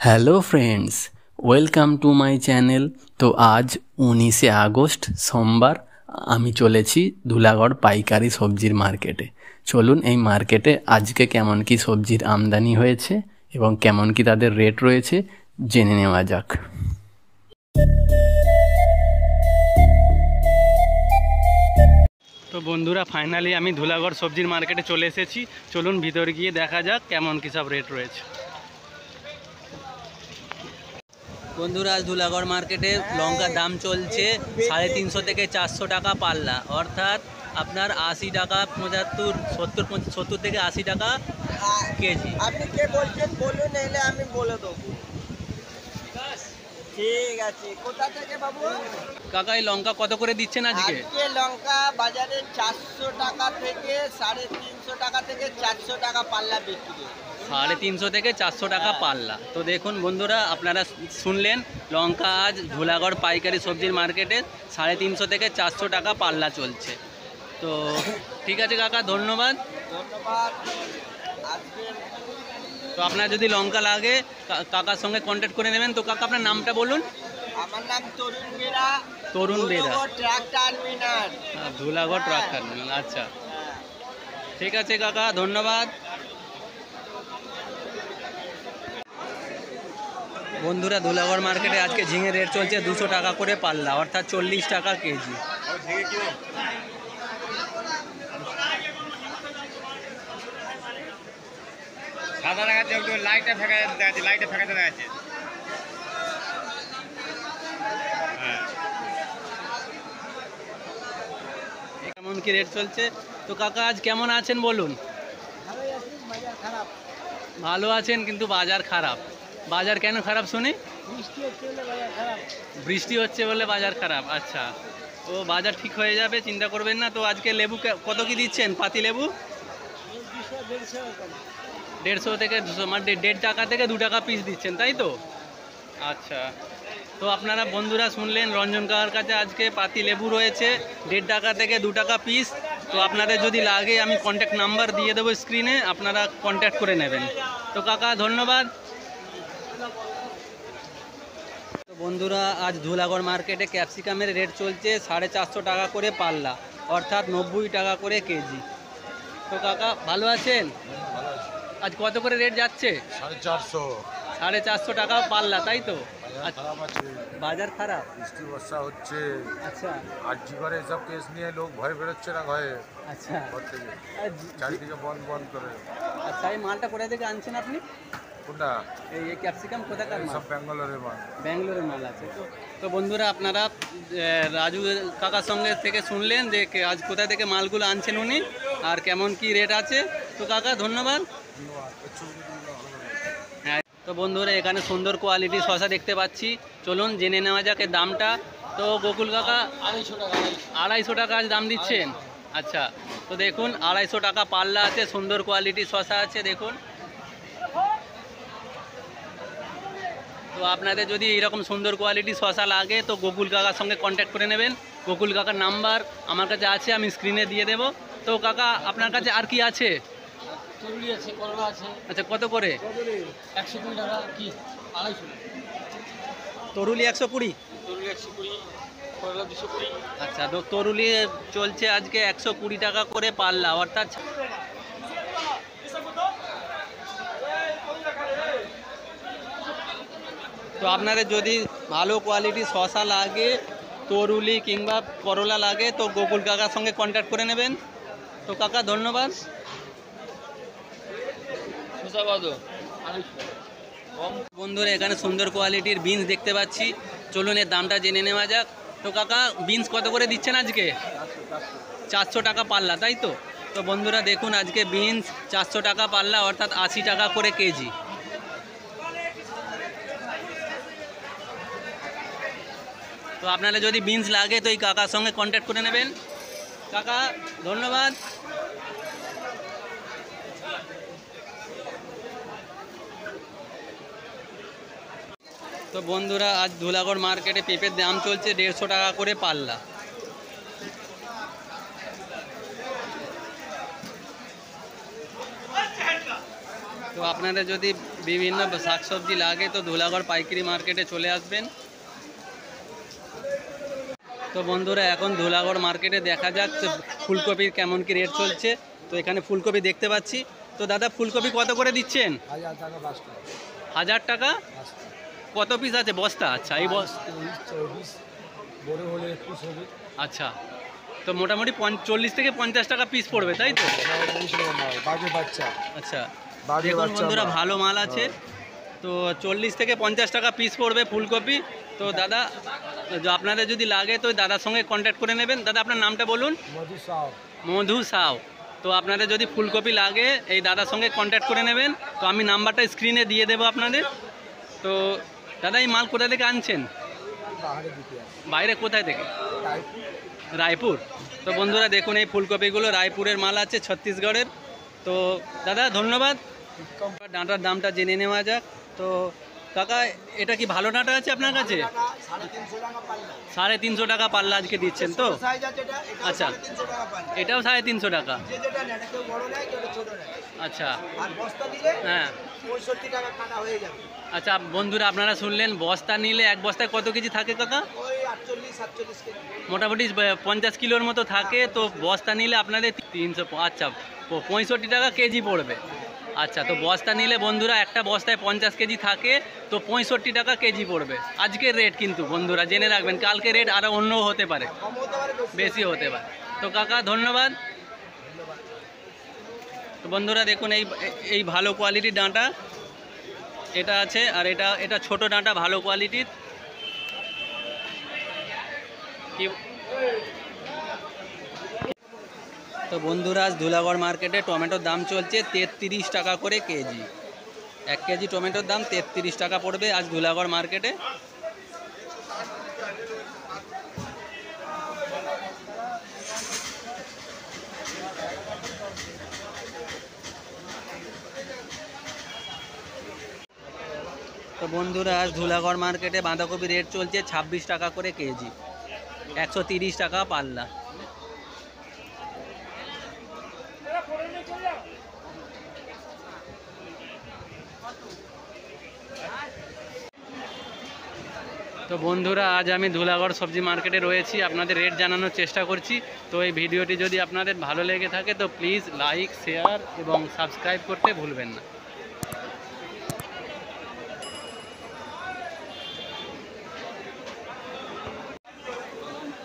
Hello friends, welcome to my channel. তো আজ 19শে August সোমবার আমি চলেছি ধুলাগড় পাইকারি সবজির মার্কেটে। চলুন এই মার্কেটে আজকে কেমন কি সবজির আমদানি হয়েছে এবং কেমন কি তাদের রেট রয়েছে জেনে নেওয়া যাক। তো বন্ধুরা, ফাইনালি আমি ধুলাগড় সবজির মার্কেটে চলে এসেছি। চলুন ভিতরে গিয়ে দেখা যাক কেমন কি সব রেট রয়েছে। বন্ধুরা, আজ ধুলাগড় মার্কেটে লঙ্কার দাম চলছে 350 থেকে 400 টাকা পাল্লা, অর্থাৎ আপনার 80 টাকা 70 থেকে 80 টাকা কেজি। আপনি কে বলছেন বলুন, এলে আমি বলে দেবো। ঠিক আছে, কোথা থেকে বাবু? কাকা, এই লঙ্কা কত করে দিচ্ছেন আজকে? লঙ্কা বাজারে 400 টাকা থেকে 350 টাকা থেকে 400 টাকা পাল্লা বিক্রি। 350 থেকে 400 টাকা পাল্লা। তো দেখুন বন্ধুরা, আপনারা শুনলেন, লঙ্কা আজ ধুলাগড় পাইকারি সবজির মার্কেটে 350 থেকে 400 টাকা পাল্লা চলছে। তো ঠিক আছে কাকা, ধন্যবাদ। তো আপনার যদি লঙ্কা লাগে কাকার সঙ্গে কন্ট্যাক্ট করে নেবেন। তো কাকা, আপনার নামটা বলুন। আমার নাম Tarun Bera. Tarun Bera, truck terminal, Dhulagarh truck terminal. আচ্ছা, ঠিক আছে কাকা, ধন্যবাদ। বন্ধুরা, ধুলাগড় মার্কেটে আজকে ঝিঙে রেট চলছে 200 টাকা করে পাল্লা, অর্থাৎ 40 টাকা কেজি। কেমন কি রেট চলছে? তো কাকা, আজ কেমন আছেন বলুন? ভালো আছেন, কিন্তু বাজার খারাপ। বাজার কেন খারাপ শুনি? বৃষ্টি হচ্ছে বলে বাজার খারাপ। আচ্ছা, ও বাজার ঠিক হয়ে যাবে, চিন্তা করবেন না। তো আজকে লেবু কত কি দিচ্ছেন? পাতি লেবু 150 থেকে 200, মানে 1.5 টাকা থেকে 2 টাকা পিস দিচ্ছেন, তাই তো? আচ্ছা, তো আপনারা বন্ধুরা শুনলেন, রঞ্জন কাকার কাছে আজকে পাতি লেবু রয়েছে 1.5 টাকা থেকে 2 টাকা পিস। তো আপনাদের যদি লাগে আমি কন্ট্যাক্ট নাম্বার দিয়ে দেবো স্ক্রিনে, আপনারা কন্ট্যাক্ট করে নেবেন। তো কাকা, ধন্যবাদ। তো বন্ধুরা, আজ ধুলাগড় মার্কেটে ক্যাপসিকামের রেট চলছে 450 টাকা করে পাল্লা, অর্থাৎ 90 টাকা করে কেজি। তো কাকা, ভালো আছেন? আজ কত করে রেট যাচ্ছে? 450 টাকা পাল্লা, তাই তো? বাজার খারাপ, বৃষ্টি বর্ষা হচ্ছে। আচ্ছা, আর্জি করে এসব কেস নিয়ে লোক ভয় বেরোচ্ছে না ঘরে। আচ্ছা, ঘর থেকে চারিদিকে বন্ধ বন্ধ করে। আচ্ছা, এই মালটা কোথা থেকে আনছেন আপনি? কোনটা? এই ক্যাপসিকাম কোথাকার মাল? সব ব্যাঙ্গালোরের মাল। ব্যাঙ্গালোরের মাল আছে। তো বন্ধুরা, আপনারা রাজু কাকার সঙ্গে থেকে শুনলেন যে আজ কোথা থেকে মালগুলো আনছেন উনি আর কেমন কি রেট আছে। তো কাকা, ধন্যবাদ। হ্যাঁ, তো বন্ধুরা, এখানে সুন্দর কোয়ালিটি শশা দেখতে পাচ্ছি। চলুন জেনে নেওয়া যাক এর দামটা। তো গোকুল কাকা, 250 টাকা আজ দাম দিচ্ছেন। আচ্ছা, তো দেখুন 250 টাকা পাল্লা আছে, সুন্দর কোয়ালিটি শশা আছে, দেখুন। তো আপনাদের যদি এরকম সুন্দর কোয়ালিটি শশা লাগে তো গোকুল কাকার সঙ্গে কন্ট্যাক্ট করে নেবেন। গোকুল কাকার নাম্বার আমার কাছে আছে, আমি স্ক্রিনে দিয়ে দেব। তো কাকা, আপনার কাছে আর কি আছে? তরুলি আছে, করলা আছে। আচ্ছা, কত করে? 120 টাকা কি 250। তরুলি 120, তরুলি 120, করলা 220। আচ্ছা, তো তরুলি চলছে আজকে 120 টাকা করে পাল্লা, অর্থাৎ তো আপনাদের যদি ভালো কোয়ালিটি শশা লাগে, তরুলি কিংবা করলা লাগে তো গোকুল কাকার সঙ্গে কন্ট্যাক্ট করে নেবেন। তো কাকা, ধন্যবাদ। বন্ধুরা, এখানে সুন্দর কোয়ালিটির বিনস দেখতে পাচ্ছি। চলুন এর দামটা জেনে নেওয়া যাক। তো কাকা, বিনস কত করে দিচ্ছেন আজকে? 400 টাকা পাল্লা, তাই তো? তো বন্ধুরা দেখুন, আজকে বিনস 400 টাকা পাল্লা, অর্থাৎ 80 টাকা করে কেজি। তো আপনারা যদি বিনস লাগে তো এই কাকার সঙ্গে কন্ট্যাক্ট করে নেবেন। কাকা, ধন্যবাদ। তো বন্ধুরা, আজ ধুলাগড় মার্কেটে পেঁপের দাম চলছে 150 টাকা করে পাল্লা। তো আপনাদের যদি বিভিন্ন শাকসবজি লাগে তো ধুলাগড় পাইকারি মার্কেটে চলে আসবেন। তো বন্ধুরা এখন ধুলাগড় মার্কেটে দেখা যাক যে ফুলকপির কেমন কি রেট চলছে। তো এখানে ফুলকপি দেখতে পাচ্ছি। তো দাদা ফুলকপি কত করে দিচ্ছেন? 1000 টাকা বস্তা। 1000 টাকা কত পিস আছে বস্তা? আচ্ছা এই 24 বড় হলে 21 হবে। আচ্ছা তো মোটামুটি 40 থেকে 50 টাকা পিস পড়বে তাই তো? বাজে বাচ্চা। আচ্ছা বাজে দেখুন বাচ্চা বন্ধুরা মাল। ভালো মাল আছে। তো 40 থেকে 50 টাকা পিস পড়বে ফুলকপি। তো দাদা আপনাদের যদি লাগে তো দাদার সঙ্গে কন্ট্যাক্ট করে নেবেন। দাদা আপনার নামটা বলুন। মধু সাউ। মধু সাউ। তো আপনাদের যদি ফুলকপি লাগে এই দাদার সঙ্গে কন্ট্যাক্ট করে নেবেন। তো আমি নাম্বারটা স্ক্রিনে দিয়ে দেবো আপনাদের। তো দাদা এই মাল কোথা থেকে আনছেন? বাহারে দিতে আছে। বাইরে কোথায় থেকে? টাইপ রায়পুর। তো বন্ধুরা দেখুন এই ফুলকপিগুলো রায়পুরের মাল আছে, ছত্তিশগড়ের। তো দাদা ধন্যবাদ। ডাঁটার দামটা জেনে নেওয়া যাক। তো কাকা এটা কি ভালো ডাঁটা আছে আপনার কাছে? 350 টাকা পাল্লা। 350 টাকা পাল্লা আজকে দিচ্ছেন তো? সাইজ আছে এটা, এটাও আচ্ছা। 350 টাকা পাল্লা। এটাও 350 টাকা। যে যেটা নেয়, এটা কেউ বড় নেয়, কেউ ছোট নেয়। আচ্ছা আর বস্তা দিলে হ্যাঁ 65 টাকা কাটা হয়ে যাবে। আচ্ছা বন্ধুরা আপনারা শুনলেন বস্তা নিলে এক বস্তায় কত কেজি থাকে কাকা? ওই 48-47 কেজি। মোটামুটি 50 কিলোর মতো থাকে। তো বস্তা নিলে আপনাদের 300 আচ্ছা 65 টাকা কেজি পড়বে। আচ্ছা তো বস্তা নিলে বন্ধুরা একটা বস্তায় 50 কেজি থাকে, তো 65 টাকা কেজি পড়বে আজকের রেট। কিন্তু বন্ধুরা জেনে রাখবেন কালকে রেট আরও অন্য হতে পারে, কম হতে পারে, বেশি হতে পারে। তো কাকা ধন্যবাদ। তো বন্ধুরা দেখুন এই ভালো কোয়ালিটির ডাঁটা এটা আছে, আর এটা ছোট ডাঁটা ভালো কোয়ালিটির। কি তো বন্ধুরা আজ ধুলাগড় মার্কেটে টমেটোর দাম চলছে 33 টাকা করে কেজি। 1 কেজি টমেটোর দাম 33 টাকা পড়বে আজ ধুলাগড় মার্কেটে। তো বন্ধুরা আজ ধুলাগড় মার্কেটে বাঁধাকপি রেট চলছে 26 টাকা করে কেজি, 130 টাকা পাল্লা। তো বন্ধুরা আজ আমি ধুলাগড় সবজি মার্কেটে রয়েছি, আপনাদের রেট জানানোর চেষ্টা করছি। তো এই ভিডিওটি যদি আপনাদের ভালো লেগে থাকে তো প্লিজ লাইক, শেয়ার এবং সাবস্ক্রাইব করতে ভুলবেন না।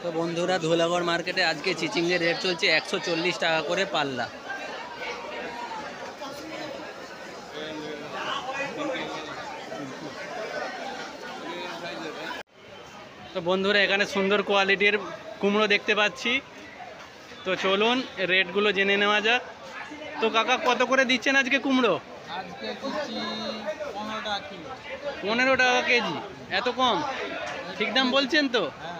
তো বন্ধুরা ধুলাগড় মার্কেটে আজকে চিচিংয়ের রেট চলছে 140 টাকা করে পাল্লা। তো বন্ধুরা এখানে সুন্দর কোয়ালিটির কুমড়ো দেখতে পাচ্ছি। তো চলুন রেটগুলো জেনে নেওয়া যাক। তো কাকা কত করে দিচ্ছেন আজকে কুমড়ো? আজকে দিচ্ছি 15 টাকা কিলো। 15 টাকা কেজি, এত কম? ঠিক দাম বলছেন তো? হ্যাঁ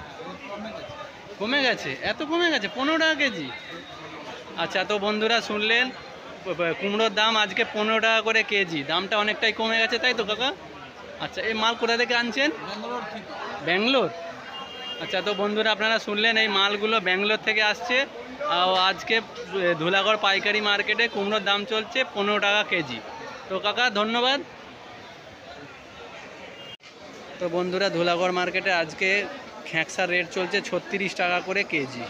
কমে গেছে। কমে গেছে? এত কমে গেছে 15 টাকা কেজি? আচ্ছা তো বন্ধুরা শুনলেন কুমড়োর দাম আজকে 15 টাকা করে কেজি, দামটা অনেকটাই কমে গেছে তাই তো কাকা? আচ্ছা এই মাল কোথা থেকে আনছেন? ব্যাঙ্গালোর থেকে। ব্যাঙ্গালোর। আচ্ছা তো বন্ধুরা আপনারা শুনলেন এই মালগুলো ব্যাঙ্গালোর থেকে আসছে। আর আজকে ধুলাগড় পাইকারি মার্কেটে কুমড়োর দাম চলছে 15 টাকা কেজি। তো কাকা ধন্যবাদ। তো বন্ধুরা ধুলাগড় মার্কেটে আজকে খেঁকসার রেট চলছে 36 টাকা করে কেজি।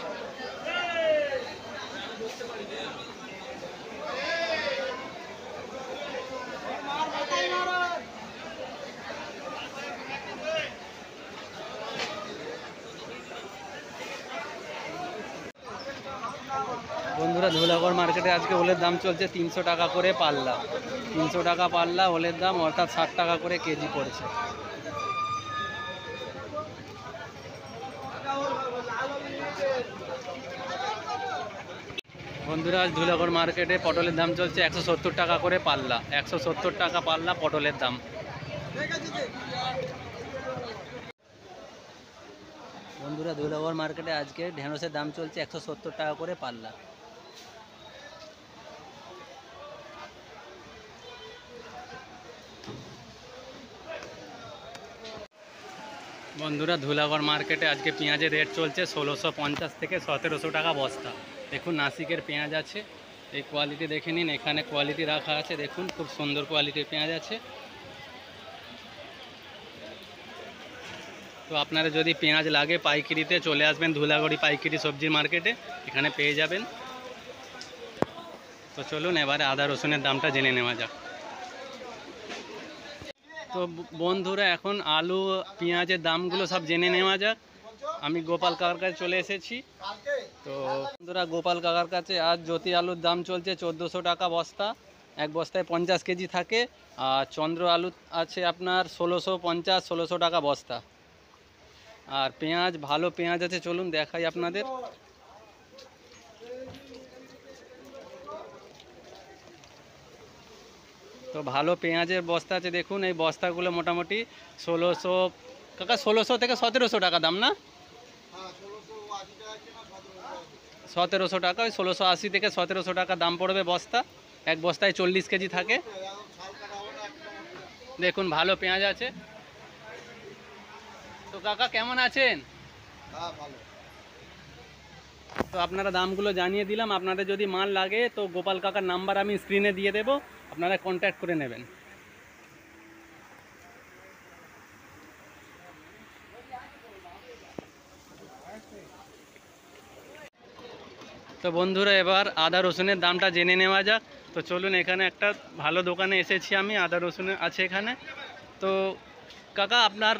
বন্ধুরা ধুলাগড় মার্কেটে আজকে ওলের দাম চলছে 300 টাকা করে পাল্লা। 300 টাকা পাল্লা ওলের দাম, অর্থাৎ 60 টাকা করে কেজি পড়ছে। বন্ধুরা আজ ধুলাগড় মার্কেটে পটলের দাম চলছে 170 টাকা করে পাল্লা। 170 টাকা পাল্লা পটলের দাম। বন্ধুরা ধুলাগড় মার্কেটে আজকে ঢেঁড়সের দাম চলছে 170 টাকা করে পাল্লা। বন্ধুরা ধুলাগড় মার্কেটে আজকে পেঁয়াজের রেট চলছে 1650 থেকে 1700 টাকা বস্তা। দেখুন নাসিকের পেঁয়াজ আছে এই কোয়ালিটি দেখে নিন, এখানে কোয়ালিটি রাখা আছে, দেখুন খুব সুন্দর কোয়ালিটির পেঁয়াজ আছে। তো আপনারা যদি পেঁয়াজ লাগে পাইকারিতে চলে আসবেন ধুলাগড়ি পাইকারি সবজির মার্কেটে, এখানে পেয়ে যাবেন। তো চলুন এবারে আদা রসুনের দামটা জেনে নেওয়া যাক। তো বন্ধুরা এখন আলু পেঁয়াজের দামগুলো সব জেনে নেওয়া যাক। আমি গোপাল কাকার কাছে চলে এসেছি। তো বন্ধুরা গোপাল কাকার কাছে আজ জ্যোতি আলুর দাম চলছে 1400 টাকা বস্তা, এক বস্তায় 50 কেজি থাকে। আর চন্দ্র আলু আছে আপনার 1650 টাকা বস্তা। আর পেঁয়াজ ভালো পেঁয়াজ আছে, চলুন দেখাই আপনাদের। তো ভালো পেঁয়াজের বস্তা আছে, দেখুন এই বস্তাগুলো মোটামুটি 1600 কাকা 1600 থেকে 1700 টাকা দাম না? 1700 টাকা, ওই 1680 থেকে 1700 টাকা দাম পড়বে বস্তা। এক বস্তায় 40 কেজি থাকে। দেখুন ভালো পেঁয়াজ আছে। তো কাকা কেমন আছেন? তো আপনারা দামগুলো জানিয়ে দিলাম। আপনাদের যদি মাল লাগে তো গোপাল কাকার নাম্বার আমি স্ক্রিনে দিয়ে দেব, আপনারা কন্ট্যাক্ট করে নেবেন। তো বন্ধুরা এবার আদা রসুনের দামটা জেনে নেওয়া যাক। তো চলুন, এখানে একটা ভালো দোকানে এসেছি আমি, আদা রসুন আছে এখানে। তো কাকা আপনার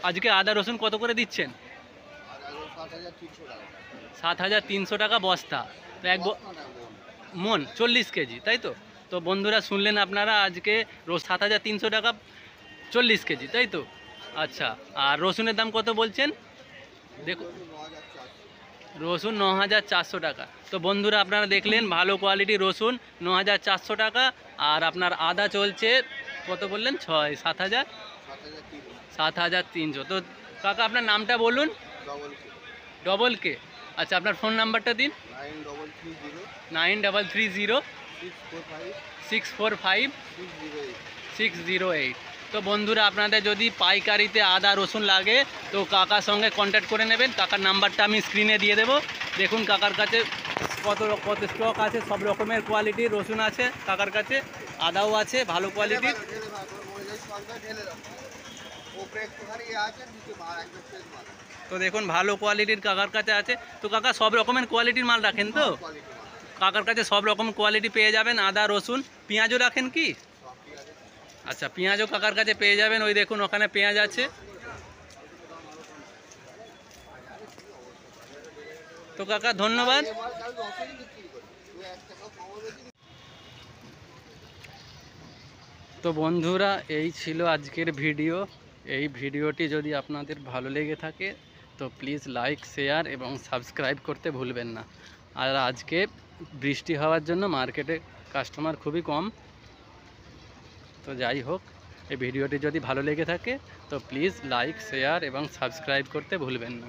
আজকে আদা রসুন কত করে দিচ্ছেন? 7300 টাকা বস্তা। তো মন 40 কেজি, তাই তো? তো বন্ধুরা শুনলেন আপনারা, আজকে 7300 টাকা 40 কেজি, তাই তো? আচ্ছা, আর রসুনের দাম কত বলছেন? দেখুন রসুন 9400 টাকা। তো বন্ধুরা আপনারা দেখলেন ভালো কোয়ালিটির রসুন 9400 টাকা। আর আপনার আদা চলছে কত বললেন? 7300। তো কাকা আপনার নামটা বলুন। ডবল কে। আচ্ছা, আপনার ফোন নাম্বারটা দিন। 9330 645 608। তো বন্ধুরা আপনাদের যদি পাইকারিতে আদা রসুন লাগে তো কাকার সঙ্গে কন্ট্যাক্ট করে নেবেন। কাকার নাম্বারটা আমি স্ক্রিনে দিয়ে দেবো। দেখুন কাকার কাছে কত স্টক আছে, সব রকমের কোয়ালিটির রসুন আছে কাকার কাছে, আদাও আছে ভালো কোয়ালিটির। তো দেখুন ভালো কোয়ালিটির কাকার কাছে আছে। তো কাকা সব রকমের কোয়ালিটির মাল রাখেন তো? কাকার কাছে সব রকম কোয়ালিটি পেয়ে যাবেন, আদা রসুন। পেঁয়াজও রাখেন কি? আচ্ছা, পেঁয়াজও কাকার কাছে পেয়ে যাবেন। ওই দেখুন ওখানে পেঁয়াজ আছে। তো কাকা ধন্যবাদ। তো বন্ধুরা এই ছিল আজকের ভিডিও। এই ভিডিওটি যদি আপনাদের ভালো লেগে থাকে তো প্লিজ লাইক শেয়ার এবং সাবস্ক্রাইব করতে ভুলবেন না। আর আজকে বৃষ্টি হওয়ার জন্য মার্কেটে কাস্টমার খুবই কম। তো যাই হোক, এই ভিডিওটি যদি ভালো লেগে থাকে তো প্লিজ লাইক শেয়ার এবং সাবস্ক্রাইব করতে ভুলবেন না।